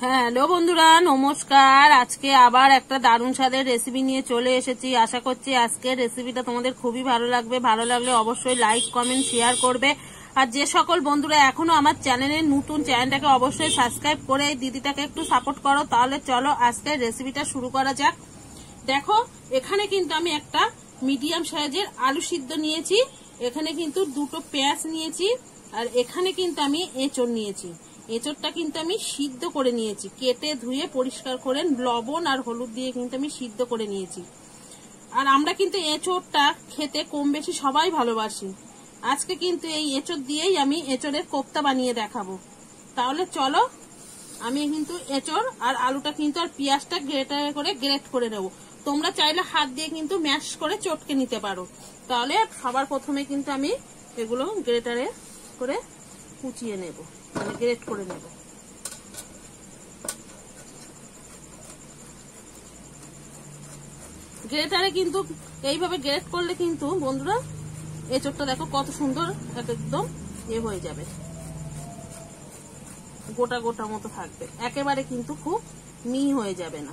Hello বন্ধুরা, নমস্কার। আজকে আবার একটা দারুণ স্বাদের রেসিপি নিয়ে চলে এসেছি। আশা করছি আজকের রেসিপিটা তোমাদের খুবই ভালো লাগবে। ভালো লাগলে অবশ্যই লাইক, কমেন্ট, শেয়ার করবে। আর যে সকল বন্ধুরা এখনো আমার চ্যানেলের নতুন, চ্যানেলটাকে অবশ্যই সাবস্ক্রাইব করে এই দিদিটাকে একটু সাপোর্ট করো। তাহলে চলো আজকের রেসিপিটা শুরু করা যাক। দেখো, এখানে কিন্তু আমি একটা মিডিয়াম সাইজের আলু সিদ্ধ নিয়েছি, এখানে কিন্তু দুটো পেঁয়াজ নিয়েছি, আর এখানে কিন্তু আমি এঁচড় নিয়েছি। এঁচড়টা কিন্তু আমি সিদ্ধ করে নিয়েছি, কেটে ধুয়ে পরিষ্কার করে লবণ আর হলুদ দিয়ে কিন্তু আমি সিদ্ধ করে নিয়েছি। আর আমরা কিন্তু এঁচড়টা খেতে কম বেশি সবাই ভালোবাসি। আজকে কিন্তু এই এঁচড় দিয়েই আমি এঁচড়ের কোপ্তা বানিয়ে দেখাবো। তাহলে চলো, আমি কিন্তু এঁচড় আর আলুটা কিন্তু আর পেঁয়াজটা গ্রেট করে নেবো। তোমরা চাইলে হাত দিয়ে কিন্তু ম্যাশ করে চটকে নিতে পারো। তাহলে সবার প্রথমে কিন্তু আমি এগুলো গ্রেটারে করে কুচিয়ে নেব, মানে গ্রেট করে নেব। গ্রেটারে কিন্তু এইভাবে গ্রেট করলে কিন্তু বন্ধুরা এঁচড়টা দেখো কত সুন্দর একদম হয়ে যাবে, গোটা গোটা মতো থাকবে, একেবারে কিন্তু খুব মিহি হয়ে যাবে না।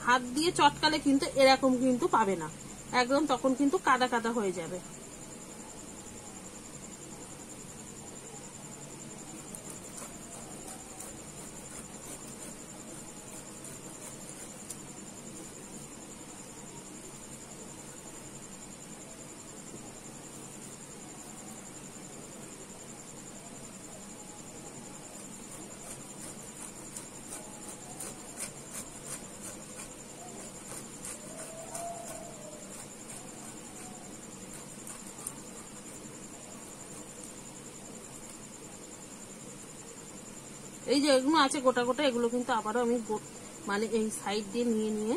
হাত দিয়ে চটকালে কিন্তু এরকম কিন্তু পাবে না, একদম তখন কিন্তু কাদা কাদা হয়ে যাবে। এই যে এগুলো আছে গোটা গোটা, এগুলো কিন্তু আবারও আমি মানে এই সাইড দিয়ে নিয়ে নিয়ে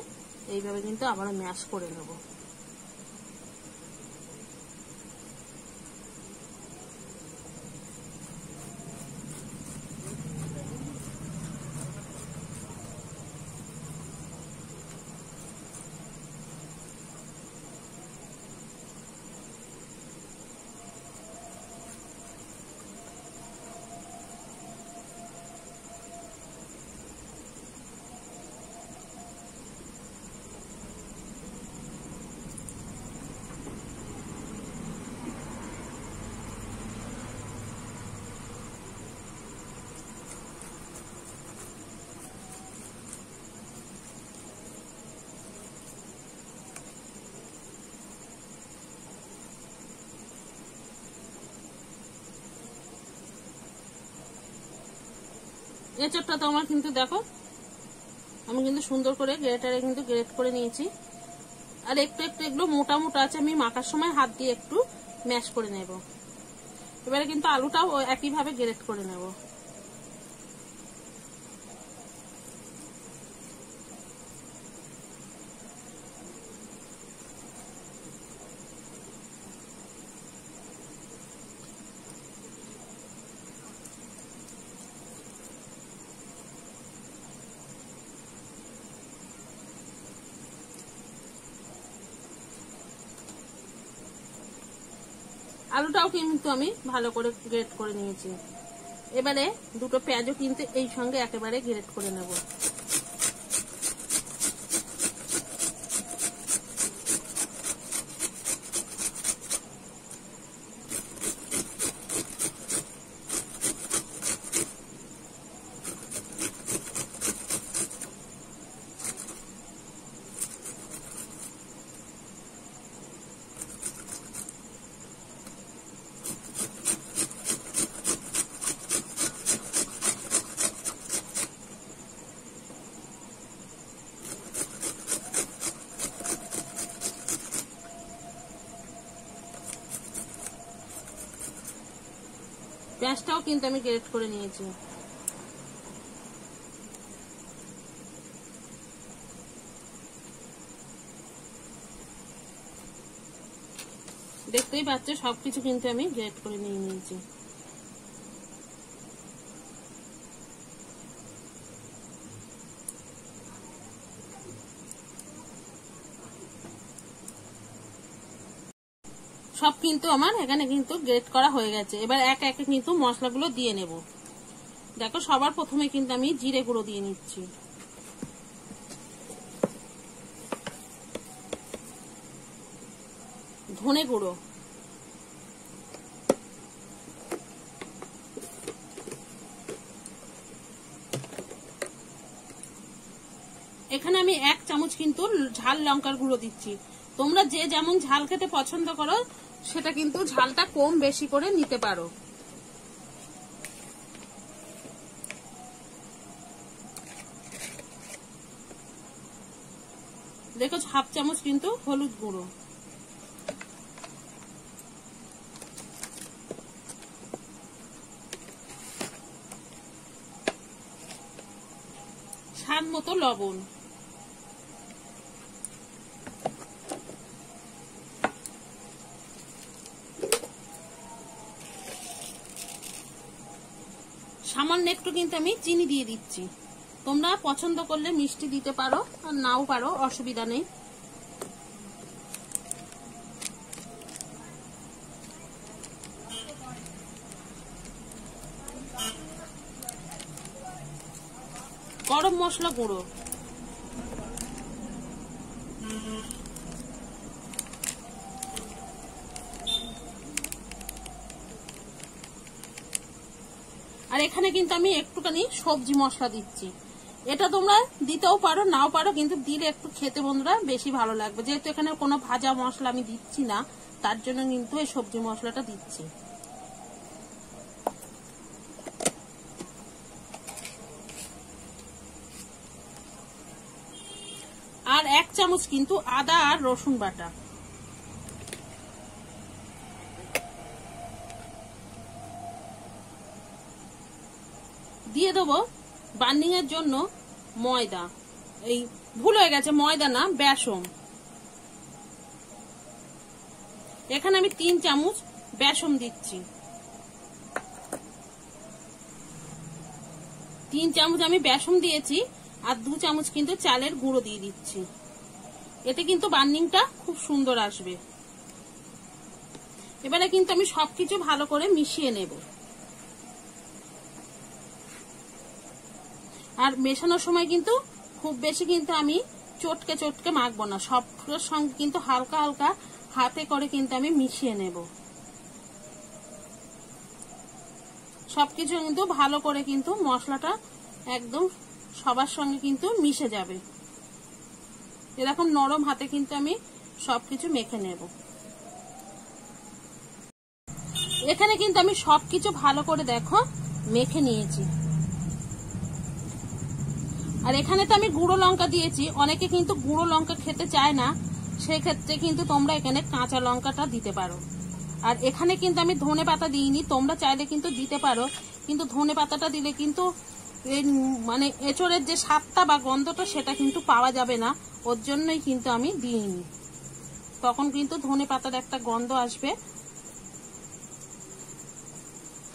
এইভাবে কিন্তু আবারও ম্যাশ করে নেব। এঁচড়টা তো আমার কিন্তু দেখো আমি কিন্তু সুন্দর করে গ্রেটারে কিন্তু গ্রেট করে নিয়েছি। আর একটু একটু এগুলো মোটা মোটা আছে, আমি মাখার সময় হাত দিয়ে একটু ম্যাশ করে নেব। এবারে কিন্তু আলুটাও একইভাবে গ্রেট করে নেব। আলুটাও কিন্তু আমি ভালো করে গ্রেট করে নিয়েছি। এবারে দুটো পেঁয়াজও কিন্তু এই সঙ্গে একেবারে গ্রেট করে নেব। পেঁয়াজটাও কিন্তু আমি গ্রেট করে নিয়েছি। দেখতেই পাচ্ছ সবকিছু কিন্তু আমি গ্রেট করে নিয়েছি। সব কিন্তু আমার এখানে কিন্তু গ্রেট করা হয়ে গেছে। এবার এক একে কিন্তু মশলাগুলো দিয়ে নেব। দেখো সবার প্রথমে কিন্তু আমি জিরে গুঁড়ো দিয়ে নিচ্ছি, ধনে গুঁড়ো, এখানে আমি 1 চামচ কিন্তু ঝাল লঙ্কার গুঁড়ো দিচ্ছি। তোমরা যে যেমন ঝাল খেতে পছন্দ করো সেটা কিন্তু ঝালটা কম বেশি করে নিতে পারো। দেখো 1/2 চামচ কিন্তু হলুদ গুঁড়ো, স্বাদ মতো লবণ, সামান্য একটু কিন্তু আমি চিনি দিয়ে দিচ্ছি। তোমরা পছন্দ করলে মিষ্টি দিতে পারো আর নাও পারো, অসুবিধা নেই। গরম মশলা গুঁড়ো, আর এখানে কিন্তু আমি একটুখানি সবজি মশলা দিচ্ছি। এটা তোমরা দিতেও পারো নাও পারো, কিন্তু দিলে একটু খেতে বন্ধুরা বেশি ভালো লাগবে। যেহেতু এখানে কোনো ভাজা মশলা আমি দিচ্ছি না, তার জন্য কিন্তু এই সবজি মশলাটা দিচ্ছি। আর 1 চামচ কিন্তু আদা আর রসুন বাটা, দিয়ে দেবো বার্নিং এর জন্য ময়দা। এই ভুল হয়ে গেছে, ময়দা না বেসন। এখানে আমি 3 চামচ বেসন দিচ্ছি। 3 চামচ আমি বেসন দিয়েছি, আর 2 চামচ কিন্তু চালের গুঁড়ো দিয়ে দিচ্ছি। এতে কিন্তু বার্নিংটা খুব সুন্দর আসবে। এবারে কিন্তু আমি সবকিছু ভালো করে মিশিয়ে নেব। আর মেশানোর সময় কিন্তু খুব বেশি কিন্তু আমি চটকে চটকে মাখবো না, সবটার সঙ্গে কিন্তু হালকা হালকা হাতে করে কিন্তু আমি মিশিয়ে নেব। সবকিছু কিন্তু ভালো করে কিন্তু মশলাটা একদম সবার সঙ্গে কিন্তু মিশে যাবে। এরকম নরম হাতে কিন্তু আমি সবকিছু মেখে নেব। এখানে কিন্তু আমি সবকিছু ভালো করে দেখো মেখে নিয়েছি। আর এখানে তো আমি গুঁড়ো লঙ্কা দিয়েছি, অনেকে কিন্তু গুঁড়ো লঙ্কা খেতে চায় না, সেক্ষেত্রে কিন্তু তোমরা এখানে কাঁচা লঙ্কাটা দিতে পারো। আর এখানে কিন্তু আমি ধনে পাতা দিইনি, তোমরা চাইলে কিন্তু দিতে পারো, কিন্তু ধনে পাতাটা দিলে কিন্তু মানে এঁচড়ের যে স্বাদটা বা গন্ধটা সেটা কিন্তু পাওয়া যাবে না, ওর জন্যই কিন্তু আমি দিইনি। তখন কিন্তু ধনে পাতার একটা গন্ধ আসবে।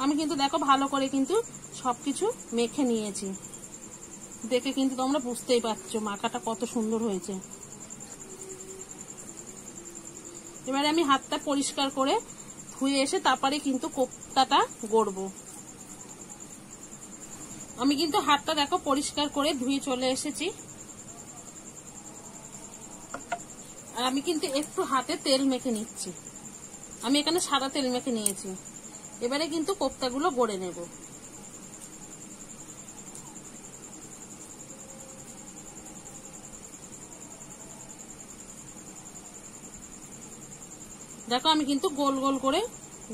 আমি কিন্তু দেখো ভালো করে কিন্তু সবকিছু মেখে নিয়েছি, দেখে কিন্তু তোমরা বুঝতেই পারছো মাখাটা কত সুন্দর হয়েছে। এবারে আমি হাতটা পরিষ্কার করে ধুয়ে এসে তারপরে কিন্তু কোপ্তাটা গড়বো। আমি কিন্তু হাতটা দেখো পরিষ্কার করে ধুয়ে চলে এসেছি। আর আমি কিন্তু একটু হাতে তেল মেখে নিচ্ছি। আমি এখানে সাদা তেল মেখে নিয়েছি। এবারে কিন্তু কোপ্তাগুলো গড়ে নেব। দেখো আমি কিন্তু গোল গোল করে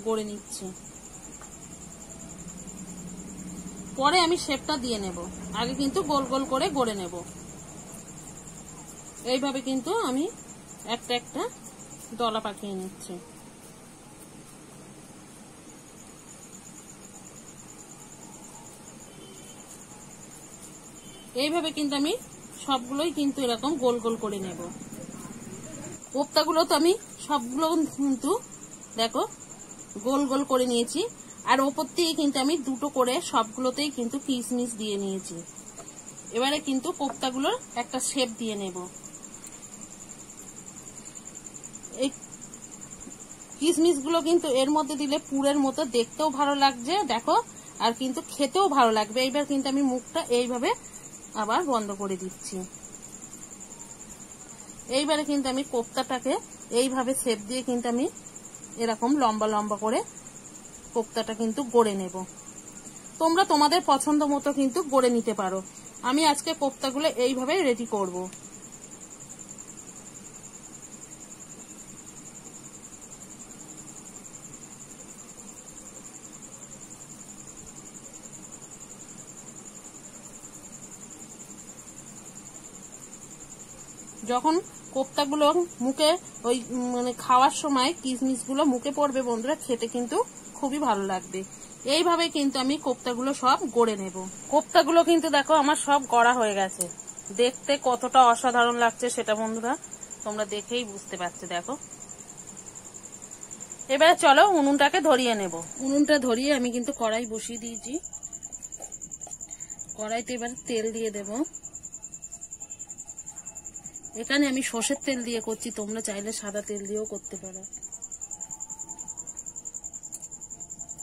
গড়ে নিচ্ছি। পরে আমি শেপটা দিয়ে নেব, আগে কিন্তু গোল গোল করে গড়ে নেব। এইভাবে কিন্তু আমি একটা একটা দলা পাকিয়ে নিচ্ছি। এইভাবে কিন্তু আমি সবগুলোই কিন্তু এরকম গোল গোল করে নেব। কোপ্তাগুলো তো আমি সবগুলো কিন্তু দেখো গোল গোল করে নিয়েছি। আর ওপর থেকে কিন্তু আমি দুটো করে সবগুলোতেই কিন্তু কিশমিশ দিয়ে নিয়েছি। এবারে কিন্তু কোপ্তাগুলোর একটা শেপ দিয়ে নেব। এই কিশমিশ গুলো কিন্তু এর মধ্যে দিলে পুরের মতো দেখতেও ভালো লাগছে দেখো, আর কিন্তু খেতেও ভালো লাগবে। এইবার কিন্তু আমি মুখটা এইভাবে আবার বন্ধ করে দিচ্ছি। এইবারে কিন্তু আমি কোপ্তাটাকে এইভাবে শেপ দিয়ে কিন্তু আমি এরকম লম্বা লম্বা করে কোপ্তাটা কিন্তু গড়ে নেব। তোমরা তোমাদের পছন্দ মতো কিন্তু গড়ে নিতে পারো। আমি আজকে কোপ্তাগুলো এইভাবে রেডি করব। যখন কোপ্তাগুলো মুখে ওই মানে খাওয়ার সময় কিশমিশগুলো মুখে পড়বে বন্ধুরা, খেতে কিন্তু খুবই ভালো লাগবে। এইভাবে কিন্তু আমি কোপ্তাগুলো সব গড়ে নেব। কোপ্তাগুলো কিন্তু দেখো আমার সব গড়া হয়ে গেছে। দেখতে কতটা অসাধারণ লাগছে সেটা বন্ধুরা তোমরা দেখেই বুঝতে পারছো। দেখো এবারে চলো উনুনটাকে ধরিয়ে নেব। উনুনটা ধরিয়ে আমি কিন্তু কড়াই বসিয়ে দিয়েছি। কড়াইতে এবার তেল দিয়ে দেব। এখানে আমি সর্ষের তেল দিয়ে করছি, তোমরা চাইলে সাদা তেল দিয়েও করতে পারো।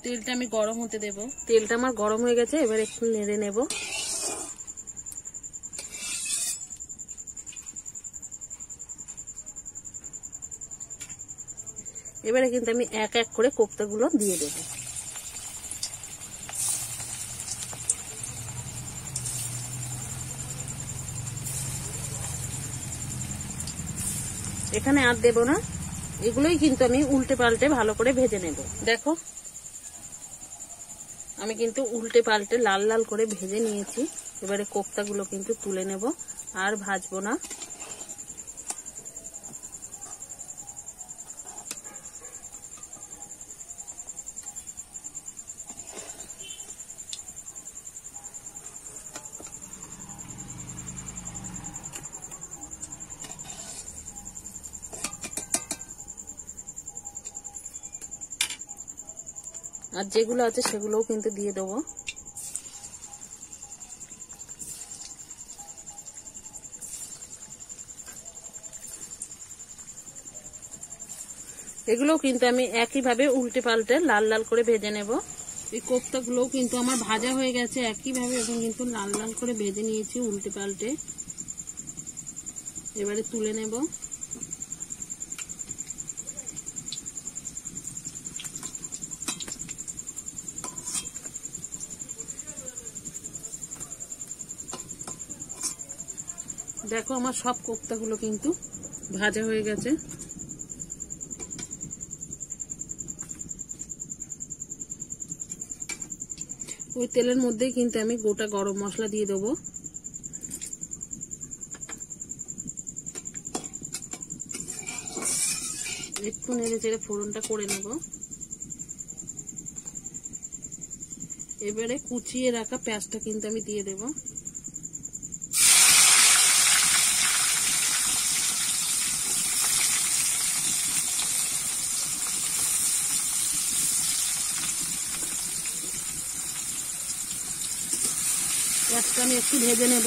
তেলটা আমি গরম হতে দেব। তেলটা আমার গরম হয়ে গেছে, এবার একটু নেড়ে নেব। এবারে কিন্তু আমি এক এক করে কোপ্তাগুলো দিয়ে দেব। এখানে আর দেব না, এগুলোই কিন্তু আমি উল্টে পাল্টে ভালো করে ভেজে নেব। দেখো আমি কিন্তু উল্টে পাল্টে লাল লাল করে ভেজে নিয়েছি। এবারে কোপ্তাগুলো কিন্তু তুলে নেব, আর ভাজবো না। আর যেগুলো আছে সেগুলোও কিন্তু দিয়ে দেবো। এগুলোও কিন্তু আমি একইভাবে উল্টে পাল্টে লাল লাল করে ভেজে নেব। এই কোপ্তাগুলোও কিন্তু আমার ভাজা হয়ে গেছে একইভাবে, এবং কিন্তু লাল লাল করে ভেজে নিয়েছি উল্টে পাল্টে। এবারে তুলে নেব। দেখো আমার সব কোপ্তাগুলো কিন্তু ভাজা হয়ে গেছে। ওই তেলের মধ্যেই কিন্তু আমি গোটা গরম মশলা দিয়ে দেবো। একটু নেড়ে চেড়ে ফোড়নটা করে নেব। এবারে কুচিয়ে রাখা পেঁয়াজটা কিন্তু আমি দিয়ে দেব। পেঁয়াজটা আমি একটু ভেজে নেব।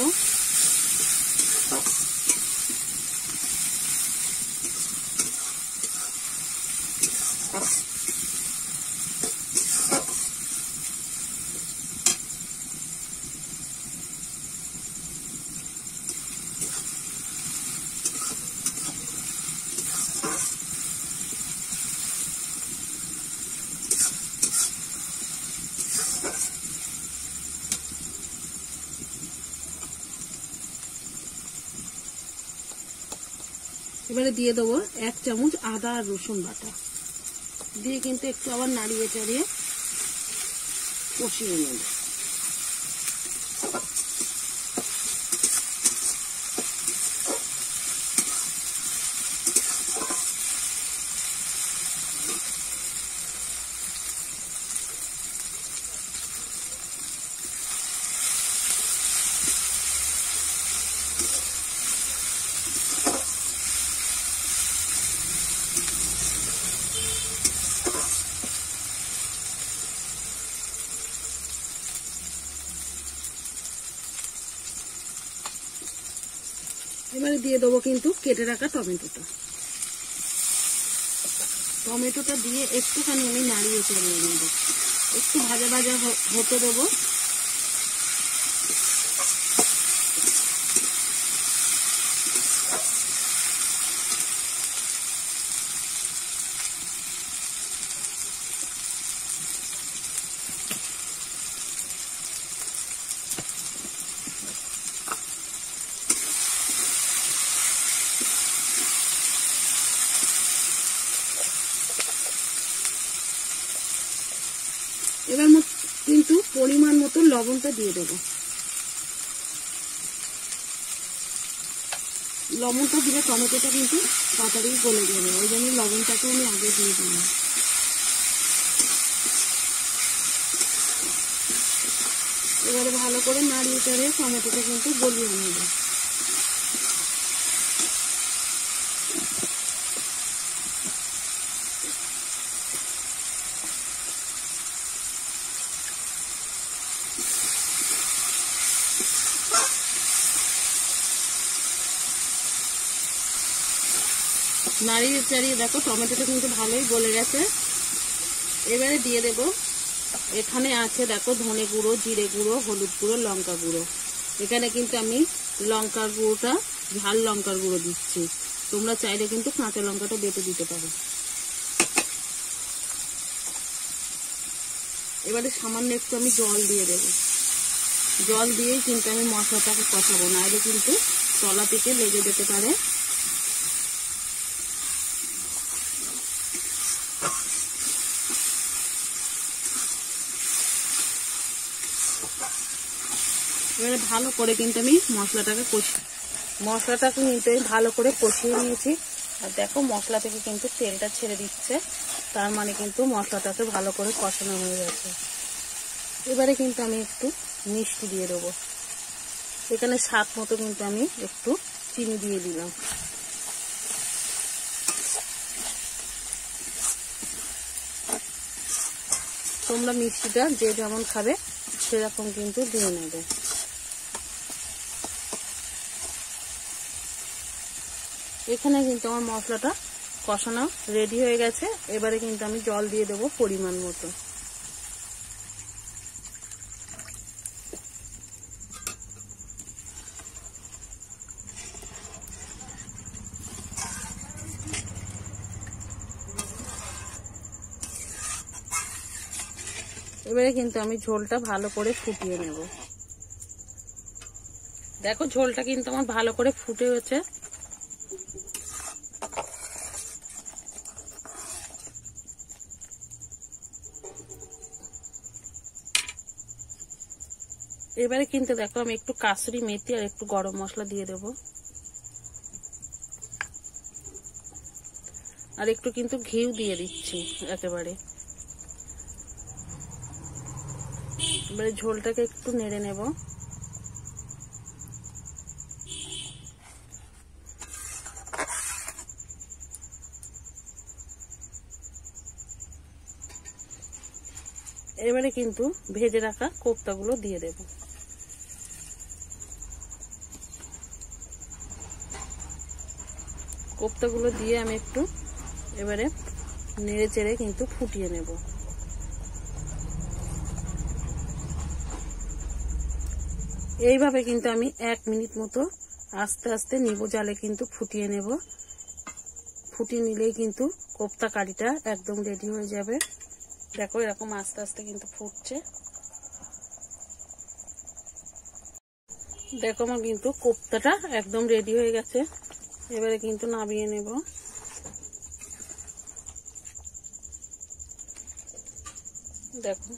এবারে দিয়ে দেবো 1 চামচ আদা আর রসুন বাটা, দিয়ে কিন্তু একটু আবার নাড়িয়ে চাড়িয়ে কষিয়ে নেব। এবারে দিয়ে দেবো কিন্তু কেটে রাখা টমেটোটা। টমেটোটা দিয়ে একটুখানি আমি নাড়িয়ে চাড়িয়ে নেব। একটু ভাজা ভাজা হতে দেবো। এবার কিন্তু পরিমাণ মতো লবণটা দিয়ে দেবো। লবণটা দিলে টমেটোটা কিন্তু তাড়াতাড়ি গলে যাবে, ওই জন্য লবণটাকে আমি আগে দিয়ে দিলাম। এবারে ভালো করে নাড়িয়ে চাড়িয়ে টমেটোটা কিন্তু গলিয়ে নেবে। নাড়িয়ে চাড়িয়ে দেখো টমেটোটা কিন্তু ভালোই গলে গেছে। এবারে দিয়ে দেব, এখানে আছে দেখো ধনে গুঁড়ো, জিরে গুঁড়ো, হলুদ গুঁড়ো, লঙ্কা গুঁড়ো। এখানে কিন্তু আমি লঙ্কার গুঁড়োটা ঝাল লঙ্কার গুঁড়ো দিচ্ছি, তোমরা চাইলে কিন্তু কাঁচা লঙ্কাটা বেটে দিতে পারো। এবারে সামান্য একটু আমি জল দিয়ে দেবো। জল দিয়েই কিন্তু আমি মশলাটাকে কষাবো, নাহলে কিন্তু তলা থেকে লেগে যেতে পারে। এবারে ভালো করে কিন্তু আমি মশলাটাকে কিন্তু ভালো করে কষিয়ে নিয়েছি। আর দেখো মশলা থেকে কিন্তু তেলটা ছেড়ে দিচ্ছে, তার মানে কিন্তু মশলাটাকে ভালো করে কষানো হয়ে গেছে। এবারে কিন্তু আমি একটু মিষ্টি দিয়ে দেবো। এখানে স্বাদ মতো কিন্তু আমি একটু চিনি দিয়ে দিলাম। তোমরা মিষ্টিটা যে যেমন খাবে সেরকম কিন্তু দিয়ে নেবে। এখানে কিন্তু আমার মশলাটা কষানো রেডি হয়ে গেছে। এবারে কিন্তু আমি জল দিয়ে দেবো পরিমাণ মতো। এবারে কিন্তু আমি ঝোলটা ভালো করে ফুটিয়ে নেব। দেখো ঝোলটা কিন্তু আমার ভালো করে ফুটে গেছে। এবারে কিন্তু দেখো আমি একটু কাসুরি মেথি আর একটু গরম মশলা দিয়ে দেব, আর একটু কিন্তু ঘিও দিয়ে দিচ্ছি একেবারে। এবারে ঝোলটাকে একটু নেড়ে নেব। এবারে কিন্তু ভেজে রাখা কোপ্তাগুলো দিয়ে দেব। কোপ্তাগুলো দিয়ে আমি একটু এবারে নেড়ে চেড়ে কিন্তু ফুটিয়ে নেব। এইভাবে কিন্তু আমি 1 মিনিট মতো আস্তে আস্তে নিবো জালে কিন্তু ফুটিয়ে নেব। ফুটিয়ে নিলেই কিন্তু কোপ্তা কারিটা একদম রেডি হয়ে যাবে। দেখো এরকম আস্তে আস্তে কিন্তু ফুটছে। দেখো আমার কিন্তু কোপ্তাটা একদম রেডি হয়ে গেছে। এবারে কিন্তু নামিয়ে নেব। দেখো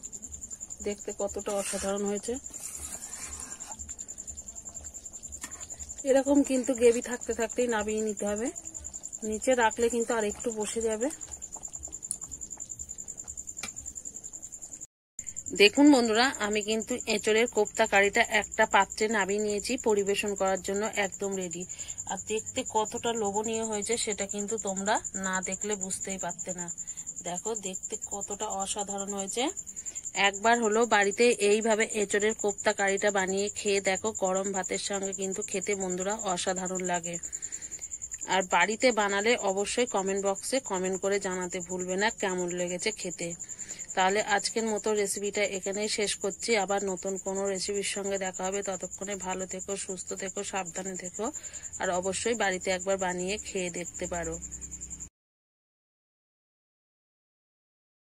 দেখতে কতটা অসাধারণ হয়েছে। এরকম কিন্তু গ্রেভি থাকতে থাকতেই নামিয়ে নিতে হবে, নিচে রাখলে কিন্তু আর একটু বসে যাবে। দেখুন বন্ধুরা, আমি কিন্তু এঁচড়ের কোপ্তা কারিটা একটা পাত্রে নামিয়ে নিয়েছি, পরিবেশন করার জন্য একদম রেডি। আর দেখতে কতটা লোভনীয় হয়েছে সেটা কিন্তু তোমরা না দেখলে বুঝতেই পারতে না। দেখো দেখতে কতটা অসাধারণ হয়েছে। একবার হলো বাড়িতে এইভাবে এঁচড়ের কোপ্তা কারিটা বানিয়ে খেয়ে দেখো, গরম ভাতের সঙ্গে কিন্তু খেতে বন্ধুরা অসাধারণ লাগে। আর বাড়িতে বানালে অবশ্যই কমেন্ট বক্সে কমেন্ট করে জানাতে ভুলবে না কেমন লেগেছে খেতে। তাহলে আজকের মতো রেসিপিটা এখানেই শেষ করছি। আবার নতুন কোনো রেসিপির সঙ্গে দেখা হবে। ততক্ষণে ভালো থেকো, সুস্থ থেকো, সাবধানে থেকো, আর অবশ্যই বাড়িতে একবার বানিয়ে খেয়ে দেখতে পারো।